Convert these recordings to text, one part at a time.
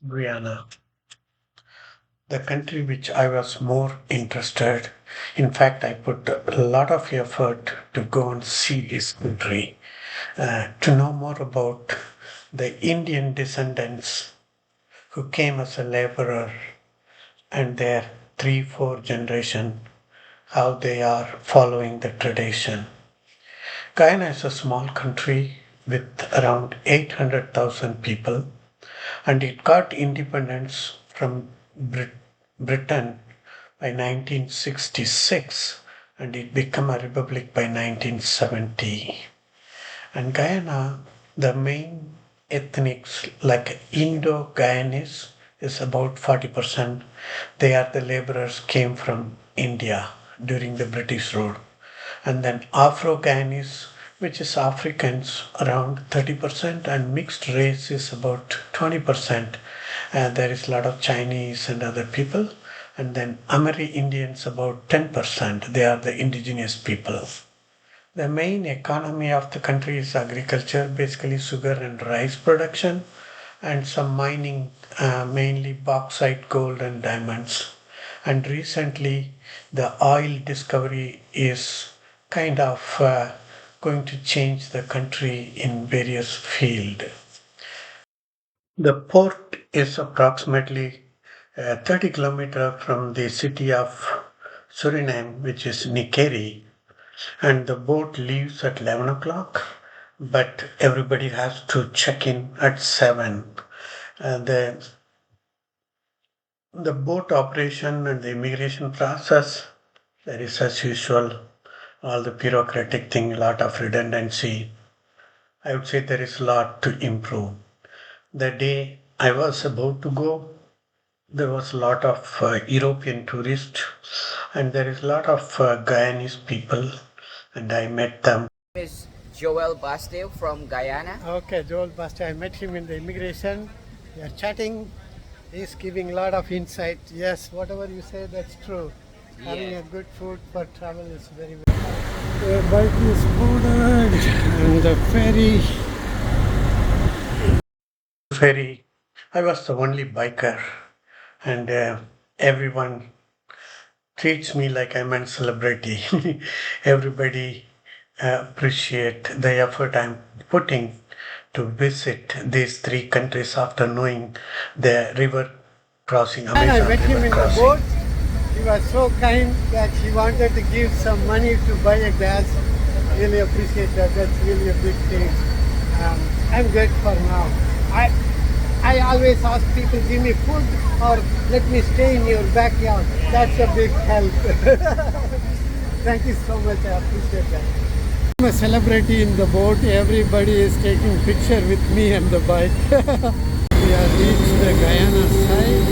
Guyana, the country which I was more interested. In fact, I put a lot of effort to go and see this country, to know more about the Indian descendants who came as a laborer and their three, four generation, how they are following the tradition. Guyana is a small country with around 800,000 people, and it got independence from Britain by 1966, and it became a republic by 1970. And Guyana, the main ethnics like Indo-Guyanese is about 40%. They are the laborers came from India during the British rule. And then Afro-Guyanese, which is Africans, around 30%, and mixed race is about 20%. And there is a lot of Chinese and other people. And then Ameri-Indians about 10%. They are the indigenous people. The main economy of the country is agriculture, basically sugar and rice production, and some mining, mainly bauxite, gold, and diamonds. And recently, the oil discovery is kind of going to change the country in various fields. The port is approximately 30 kilometers from the city of Suriname, which is Nickerie, and the boat leaves at 11 o'clock, but everybody has to check in at 7. The boat operation and the immigration process, there is as usual all the bureaucratic thing, a lot of redundancy. I would say there is a lot to improve. The day I was about to go, there was a lot of European tourists, and there is a lot of Guyanese people, and I met them. Is Joel Bastille from Guyana. Okay, Joel Pastor, I met him in the immigration. We are chatting. He's giving a lot of insight. Yes, whatever you say, that's true. Having Yeah. a good food for travel is very, very. The bike is boarded and the ferry. Ferry. I was the only biker, and everyone treats me like I'm a celebrity. Everybody appreciate the effort I'm putting to visit these three countries after knowing the river crossing, And I Amazon met him river in the crossing. boat. He was so kind that he wanted to give some money to buy a gas. Really appreciate that. That's really a big thing. I'm good for now. I I always ask people, give me food or let me stay in your backyard. That's a big help. Thank you so much. I appreciate that. I'm a celebrity in the boat. Everybody is taking picture with me and the bike. We have reached the Guyana side.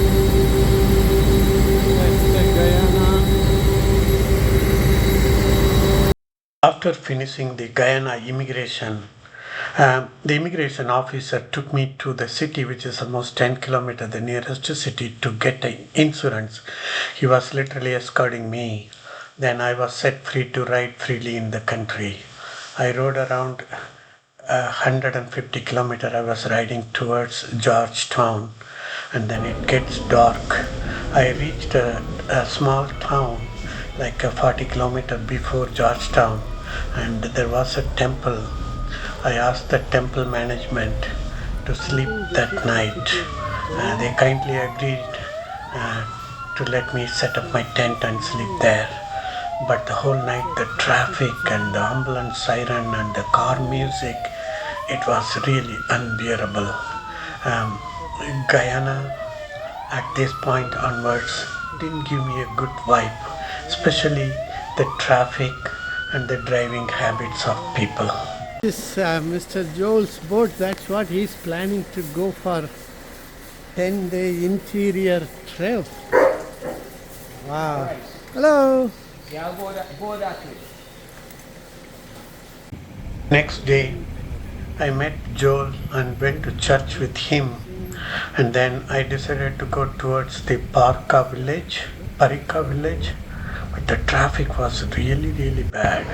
That's the Guyana. After finishing the Guyana immigration, the immigration officer took me to the city, which is almost 10 kilometers, the nearest city, to get an insurance. He was literally escorting me. Then I was set free to ride freely in the country. I rode around 150 kilometers. I was riding towards Georgetown, and then it gets dark. I reached a small town like 40 kilometers before Georgetown, and there was a temple. I asked the temple management to sleep that night. They kindly agreed uh, to let me set up my tent and sleep there. But the whole night, the traffic and the ambulance siren and the car music, it was really unbearable. Um, Guyana, at this point onwards, didn't give me a good vibe, especially the traffic and the driving habits of people. This Mr. Joel's boat, that's what he's planning to go for 10-day interior trip. Wow. Hello. Yeah, go that way. Next day, I met Joel and went to church with him, and then I decided to go towards the Parika village, but the traffic was really, really bad.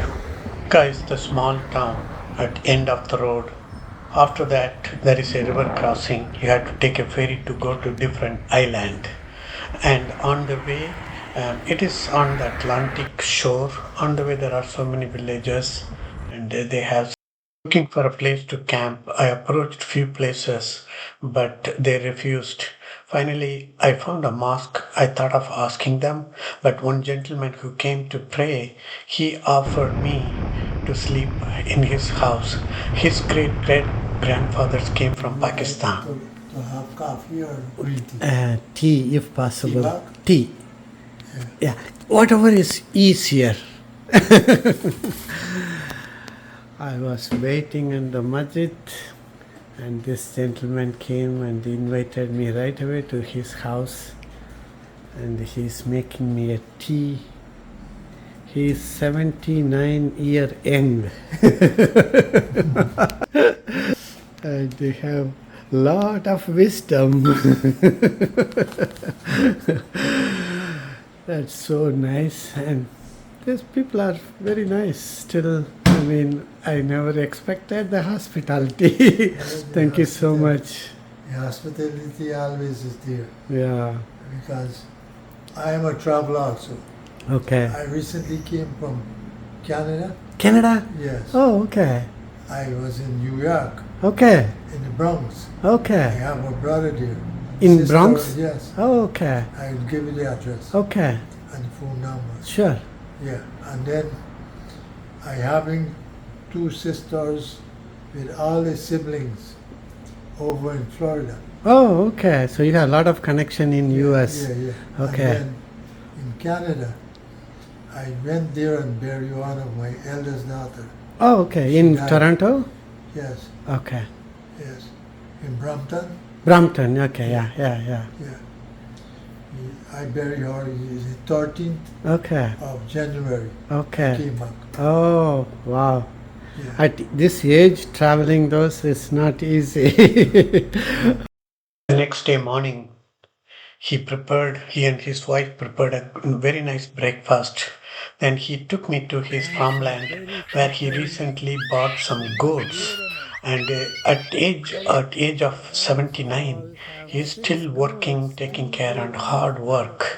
Parika is the small town at end of the road After that, there is a river crossing. You have to take a ferry to go to different island. And on the way, it is on the Atlantic shore. On the way, there are so many villages, and they have looking for a place to camp. I approached few places, but they refused. Finally, I found a mosque. I thought of asking them, but one gentleman who came to pray, he offered me to sleep in his house. His great great grandfathers came from Pakistan. To have coffee or green tea. Tea, if possible. bag? Tea. Yeah, whatever is easier. I was waiting in the masjid, and this gentleman came and invited me right away to his house, and he's making me a tea. He's 79-year young. And they have lot of wisdom. That's so nice, and these people are very nice still. I mean, I never expected the hospitality. Thank you so much. The hospitality always is there Yeah. because I am a traveler also. Okay. I recently came from Canada. Canada? Yes. Oh, okay. I was in New York, Okay. in the Bronx. I Okay. have a brother there. In Sister, Bronx? Yes. Oh, okay. I will give you the address Okay. and the phone number. Sure. Yeah. And then I having two sisters with all the siblings over in Florida. Oh, okay. So you have a lot of connection in US. Yeah, yeah. Okay. And then in Canada, I went there and buried one of my eldest daughter. Oh, okay. In died. Toronto? Yes, Okay. yes. In Brampton. Brampton. Okay. Yeah. Yeah. I buried her the 13th Okay. of January. Okay. Came back. Oh, wow. Yeah. At this age, traveling those is not easy. The next day morning, he and his wife prepared a very nice breakfast. Then he took me to his farmland where he recently bought some goats. And at age of 79, he's still working, taking care and hard work.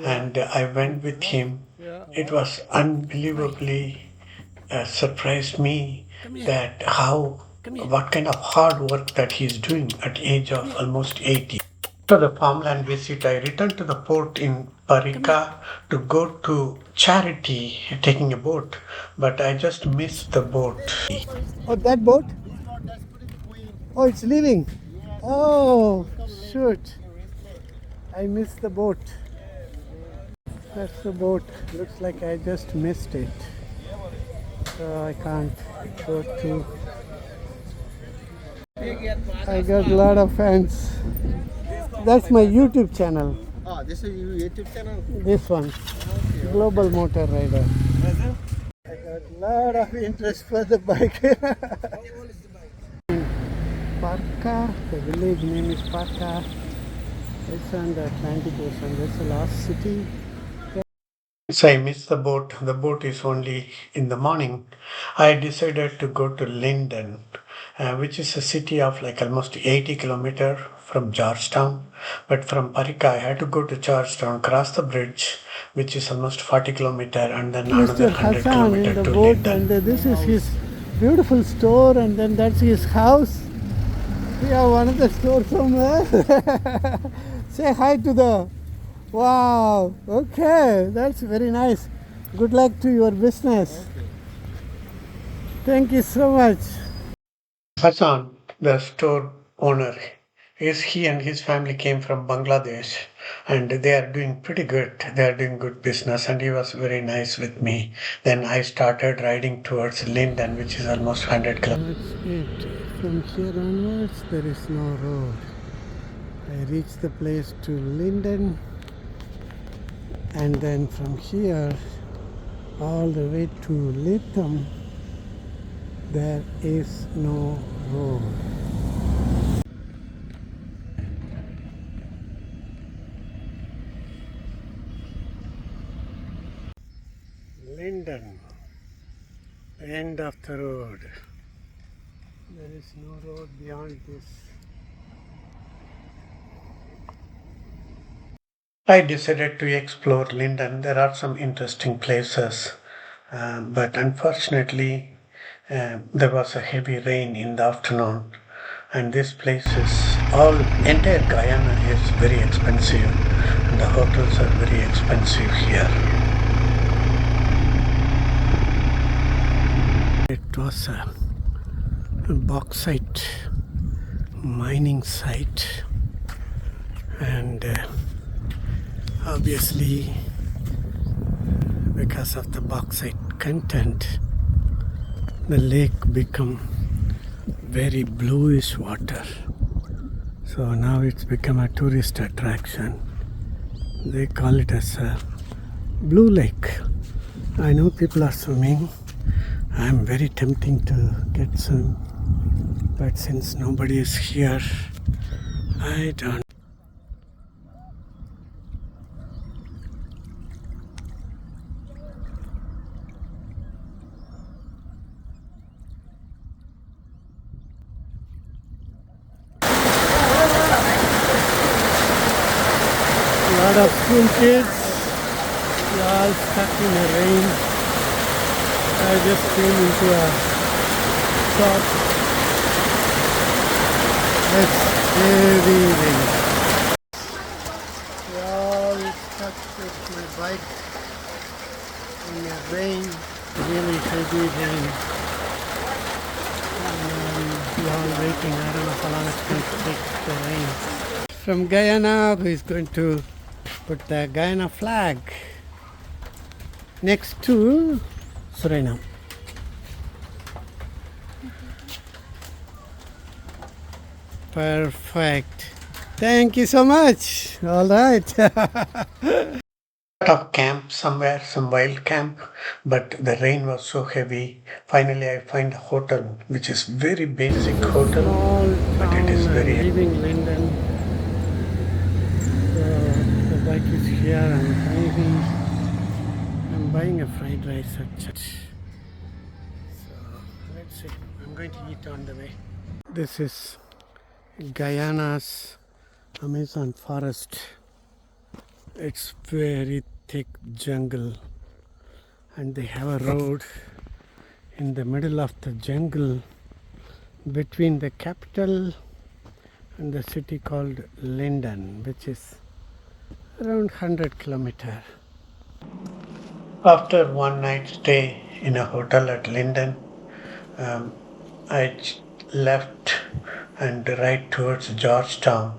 And I went with him. It was unbelievably surprised me that what kind of hard work that he's doing at age of almost 80. After the farmland visit, I returned to the port in Parika to go to Charity, taking a boat, but I just missed the boat. Oh, that boat? Oh, it's leaving. Oh, shoot. I missed the boat. That's the boat. Looks like I just missed it. So I can't go to. I got a lot of fans. That's my YouTube channel. Oh, this is your YouTube channel? This one. Global Motor Rider. I got a lot of interest for the bike. Parka, the village name is Parka. It's on the Atlantic Ocean. That's the last city. Since I missed the boat is only in the morning, I decided to go to Linden, which is a city of like almost 80 kilometers from Georgetown. But from Parika, I had to go to Georgetown, cross the bridge, which is almost 40 kilometers, and then another 100 kilometers to Linden. And this is his beautiful store, and then that's his house. We have another store somewhere. Say hi to the. Wow, okay, that's very nice. Good luck to your business. Thank you so much. Hassan, the store owner, he and his family came from Bangladesh, and they are doing pretty good. They are doing good business, and he was very nice with me. Then I started riding towards Linden, which is almost 100 kilometers. That's it. From here onwards, there is no road. I reached the place to Linden. And then from here all the way to Linden, there is no road. Linden, end of the road. There is no road beyond this. I decided to explore Linden. There are some interesting places, but unfortunately, there was a heavy rain in the afternoon, and this place is all entire Guyana is very expensive, and the hotels are very expensive here. It was a bauxite mining site, and obviously, because of the bauxite content, the lake become very bluish water. So now it's become a tourist attraction. They call it as a blue lake. I know people are swimming. I'm very tempting to get some, but since nobody is here, I don't. A lot of school kids, they are all stuck in the rain. I just came into a shop. It's heavy rain. They all stuck with my bike in the rain, really heavy rain. And we are all waiting. I don't know how long it's going to take the rain. From Guyana, who is going to put the Guyana flag next to Suriname. Perfect. Thank you so much. All right. Of camp somewhere, some wild camp, but the rain was so heavy. Finally, I find a hotel, which is very basic hotel, but it is very. Leaving Linden. The bike is here. I'm buying a fried rice at church. So let's see. I'm going to eat on the way. This is Guyana's Amazon forest. It's very thick jungle, and they have a road in the middle of the jungle between the capital and the city called Linden, which is around 100 kilometers. After one night stay in a hotel at Linden, I left and ride towards Georgetown.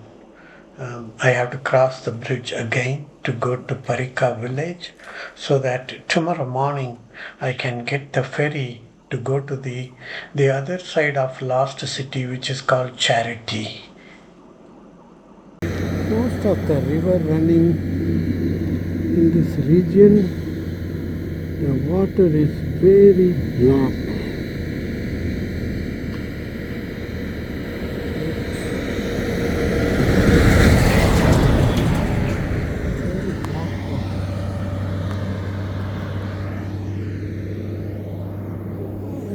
I have to cross the bridge again to go to Parika village, so that tomorrow morning I can get the ferry to go to the other side of lost city, which is called Charity. Most of the river running in this region, the water is very black.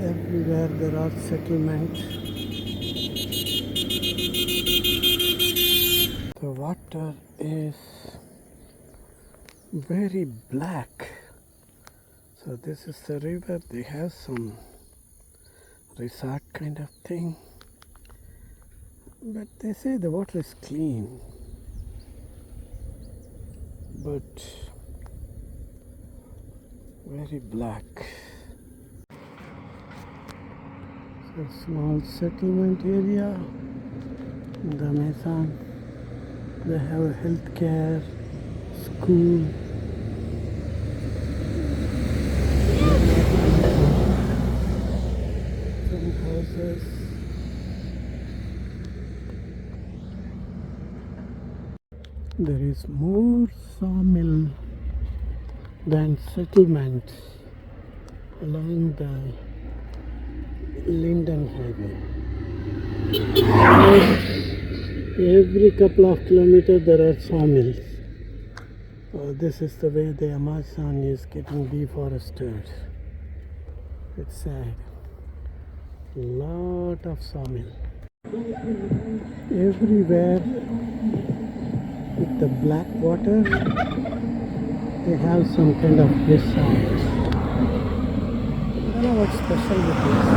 Everywhere there are settlements. The water is very black. So this is the river. They have some resort kind of thing, but they say the water is clean, but very black. So small settlement area in the Amazon. They have a healthcare, school. Some houses. There is more sawmill than settlement along the Linden highway. Every couple of kilometers there are sawmills. This is the way the Amazon is getting deforested. It's sad. Lot of sawmill. Everywhere with the black water, they have some kind of resort. I don't know what's special with this.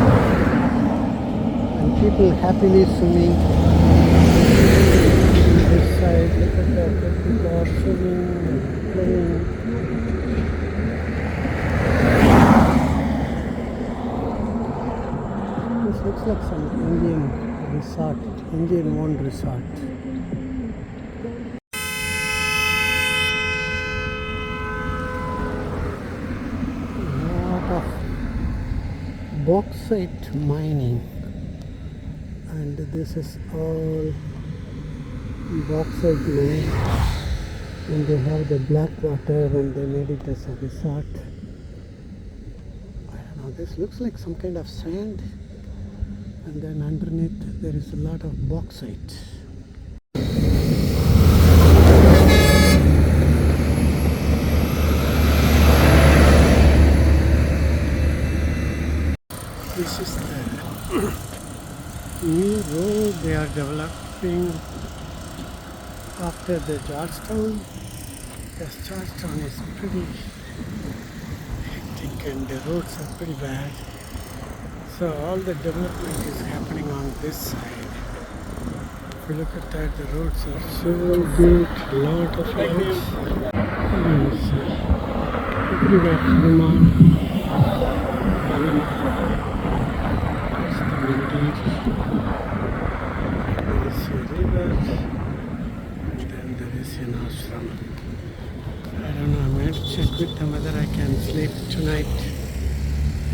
And people happily swimming. This side, look at that, people are swimming, playing. This looks like some Indian resort, Indian-owned resort. Lot of bauxite mining, and this is all bauxite mine, and they have the black water and they made it as a resort. I don't know, this looks like some kind of sand, and then underneath there is a lot of bauxite. This is the new road they are developing after the Georgetown, because Georgetown is pretty hectic and the roads are pretty bad. So all the development is happening on this side. If you look at that, the roads are so big, lot of lights. Everywhere, Suriname. There is a river, and then there is an ashram. I don't know, I'm going to check with them whether I can sleep tonight.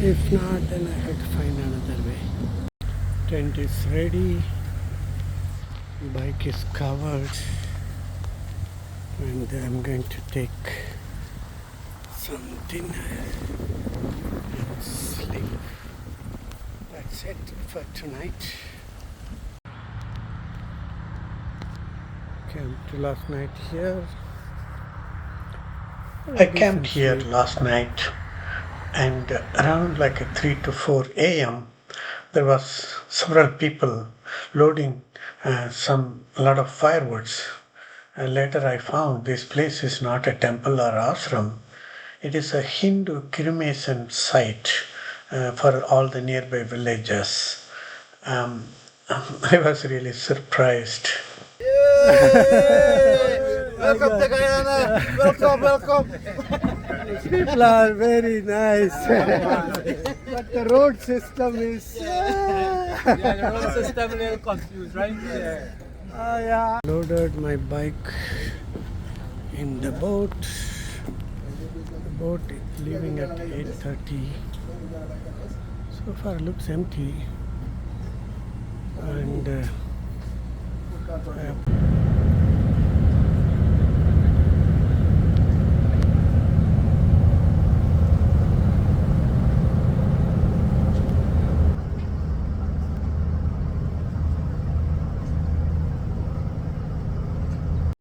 If not, then I have to find another way. Tent is ready, bike is covered, and I'm going to take some dinner and sleep. That's it for tonight. Camped last night here. I camped here last night, and around like 3 to 4 a.m. there was several people loading a lot of firewoods. And later I found this place is not a temple or ashram. It is a Hindu cremation site for all the nearby villages. I was really surprised. Welcome to Guyana. Welcome. People are very nice. But the road system is... Yeah, the road system a little confused, right? Yeah. Loaded my bike in the boat. The boat is leaving at 8:30. So far it looks empty. And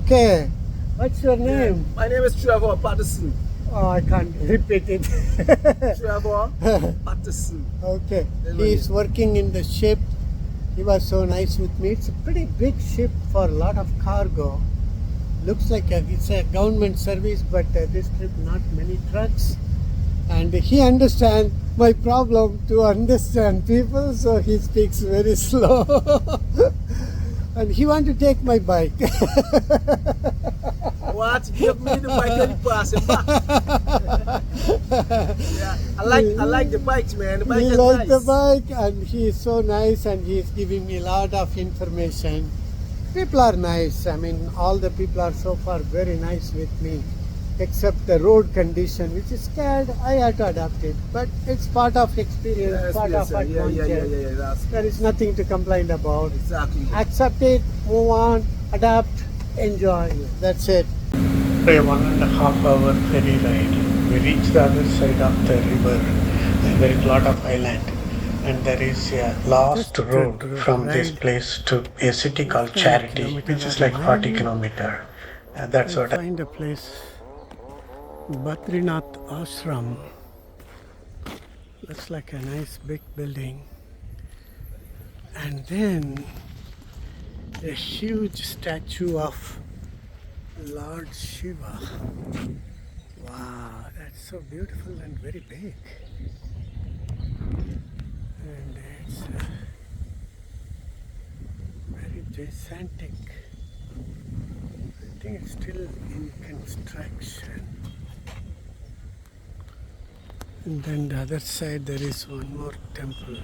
okay, what's your name? My name is Trevor Patterson. Oh, I can't repeat it. Trevor Patterson. Okay, he is working in the ship. He was so nice with me. It's a pretty big ship for a lot of cargo. Looks like it's a government service, but this trip not many trucks. And he understands my problem to understand people, so he speaks very slow. And he want to take my bike. What? Give me the bike and pass it back. Yeah, I like the bikes, man. The bike He is likes nice. the bike, and he is so nice, and he is giving me a lot of information. People are nice. I mean, all the people are so far very nice with me, except the road condition, which is scared. I have to adapt it, but it's part of experience, Yes, part yes, of yeah, adventure. that's There is nothing to complain about. exactly. Accept it, move on, adapt, enjoy. That's it. A 1.5 hour ferry ride. We reached the other side of the river, and there is a lot of island. And there is a lost Just road to from this ride place to a city called 10 Charity, kilometers which is at like 40 mile. kilometers. And that's I what I find a place, Badrinath Ashram. Looks like a nice big building. And then a huge statue of Lord Shiva. Wow, that's so beautiful and very big. And it's very gigantic. I think it's still in construction. And then the other side there is one more temple.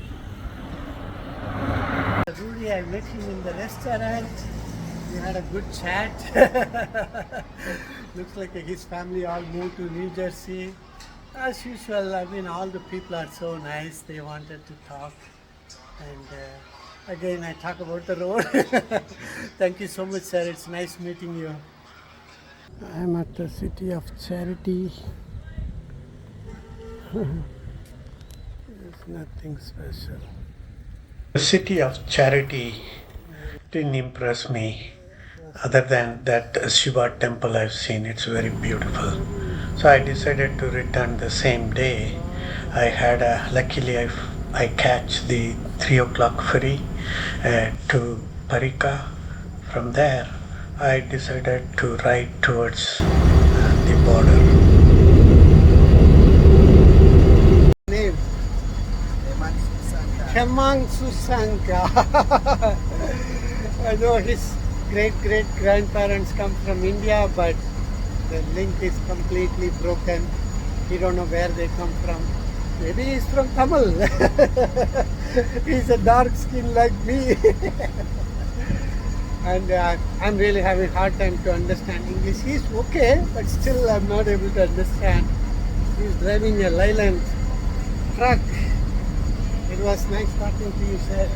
Rudy, I met him in the restaurant. We had a good chat. Looks like his family all moved to New Jersey. As usual, I mean, all the people are so nice. They wanted to talk. And again, I talk about the road. Thank you so much, sir. It's nice meeting you. I'm at the City of Charity. There's nothing special. The City of Charity didn't impress me. Other than that Shiva temple I've seen, it's very beautiful. So I decided to return the same day. I had luckily I catch the 3 o'clock ferry to Parika. From there, I decided to ride towards the border. Name? Kemang Susanka. I know his great-great-grandparents come from India, but the link is completely broken. You don't know where they come from. Maybe he's from Tamil. He's a dark skin like me. And I'm really having a hard time to understand English. He's okay, but still I'm not able to understand. He's driving a Leyland truck. It was nice talking to you, sir.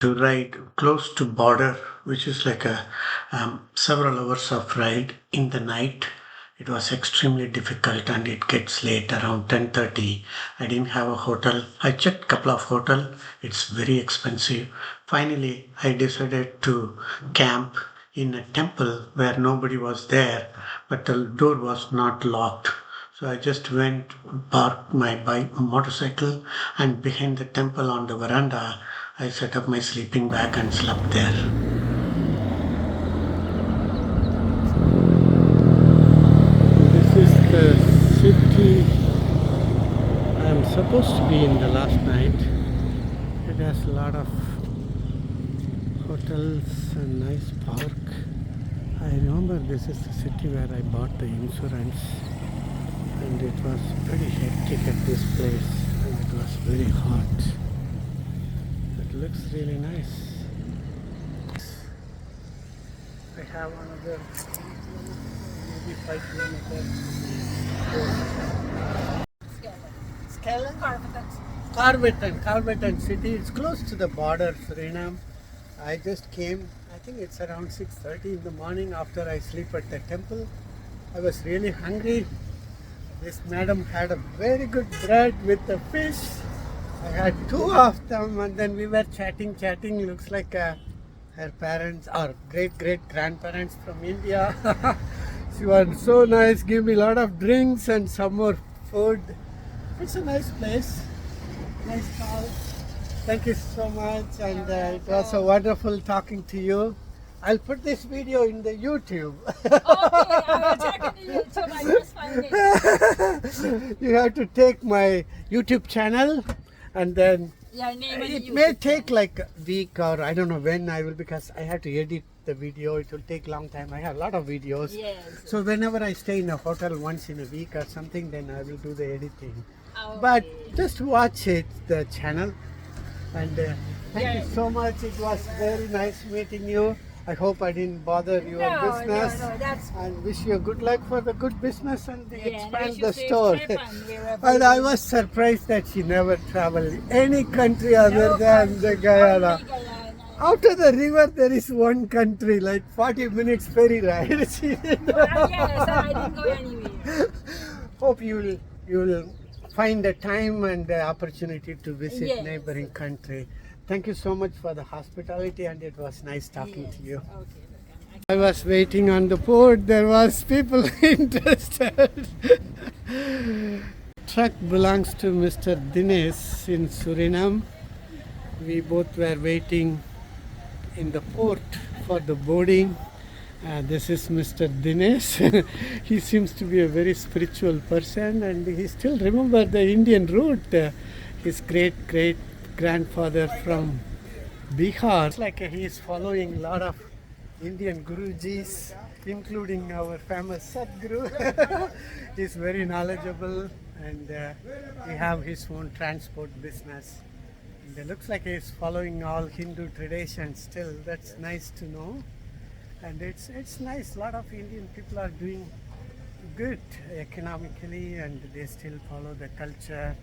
To ride close to border, which is like a several hours of ride in the night. It was extremely difficult and it gets late around 10:30. I didn't have a hotel. I checked a couple of hotels. It's very expensive. Finally, I decided to camp in a temple where nobody was there, but the door was not locked. So I just went, parked my motorcycle, and behind the temple on the veranda, I set up my sleeping bag and slept there. This is the city. I'm supposed to be in the last night. It has a lot of hotels and nice park. I remember this is the city where I bought the insurance, and it was pretty hectic at this place, and it was very hot. It looks really nice. I have another maybe 5 kilometers. Corriverton city. It's close to the border, Suriname. I just came. I think it's around 6:30 in the morning after I sleep at the temple. I was really hungry. This madam had a very good bread with the fish. I had 2 of them, and then we were chatting. Looks like her parents or great-great-grandparents from India. She was so nice, gave me a lot of drinks and some more food. It's a nice place, nice house. Thank you so much, and it was so wonderful talking to you. I'll put this video in the YouTube. Okay, I will check in the YouTube. I just find it. You have to take my YouTube channel, and then Your name and it may take like a week or I don't know when I will, because I have to edit the video. It will take long time. I have a lot of videos. Yes. So whenever I stay in a hotel once in a week or something, then I will do the editing. Okay. But just watch it, the channel. And thank you so much. It was very nice meeting you. I hope I didn't bother your business. No, that's And wish you good luck for the good business and expand the safe store. trip, and we were And I was surprised that she never traveled any country other than the Guyana. Only Guyana. After the river, there is one country, like 40 minutes ferry ride. She didn't know. Yes, I didn't go anywhere. Hope you will find the time and the opportunity to visit Yes. neighboring country. Thank you so much for the hospitality, and it was nice talking to you. Okay. I was waiting on the port. There was people interested. truck belongs to Mr. Dinesh in Suriname. We both were waiting in the port for the boarding. This is Mr. Dinesh. He seems to be a very spiritual person and he still remembers the Indian route. His great grandfather from Bihar. It's like he is following a lot of Indian Gurujis, including our famous Sadhguru. He's very knowledgeable and he have his own transport business. And it looks like he's following all Hindu traditions still. That's nice to know. And it's nice. A lot of Indian people are doing good economically and they still follow the culture.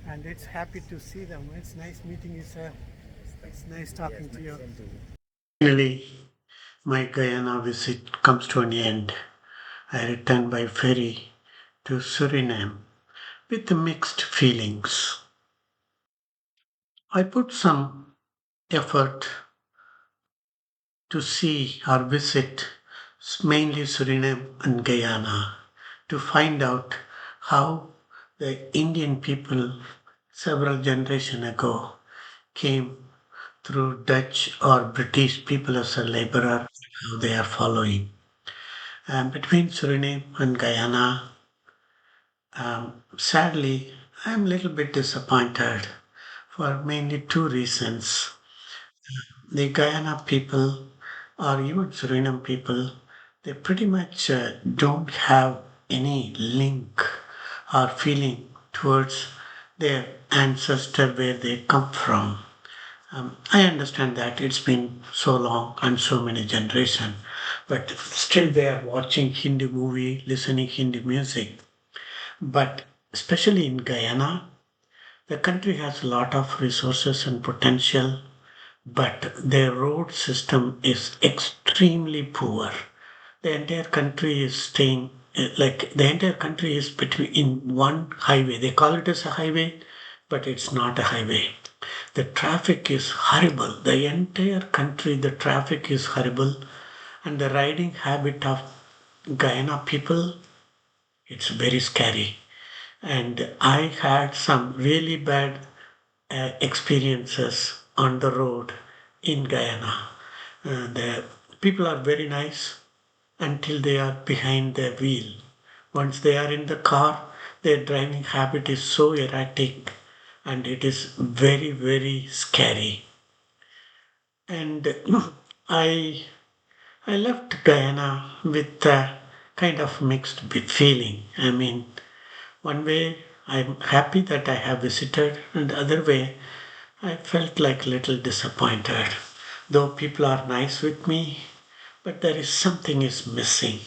And it's happy to see them. It's nice meeting you, sir. It's nice talking to you. Finally, my Guyana visit comes to an end. I return by ferry to Suriname with mixed feelings. I put some effort to see or visit mainly Suriname and Guyana to find out how the Indian people several generations ago came through Dutch or British people as a laborer, how they are following. And between Suriname and Guyana, sadly, I'm a little bit disappointed for mainly two reasons. The Guyana people or even Suriname people, they pretty much don't have any link or feeling towards their ancestor where they come from. I understand that it's been so long and so many generations, but still they are watching Hindi movie, listening Hindi music. But especially in Guyana, the country has a lot of resources and potential, but their road system is extremely poor. The entire country is staying like the entire country is between in one highway. They call it as a highway, but it's not a highway. The traffic is horrible. The entire country, the traffic is horrible, and the riding habit of Guyana people, it's very scary. And I had some really bad experiences on the road in Guyana. The people are very nice until they are behind the wheel. Once they are in the car, their driving habit is so erratic and it is very scary. And I I left Guyana with a kind of mixed feeling. I mean, one way I'm happy that I have visited, and the other way I felt like a little disappointed. Though people are nice with me, but there is something is missing.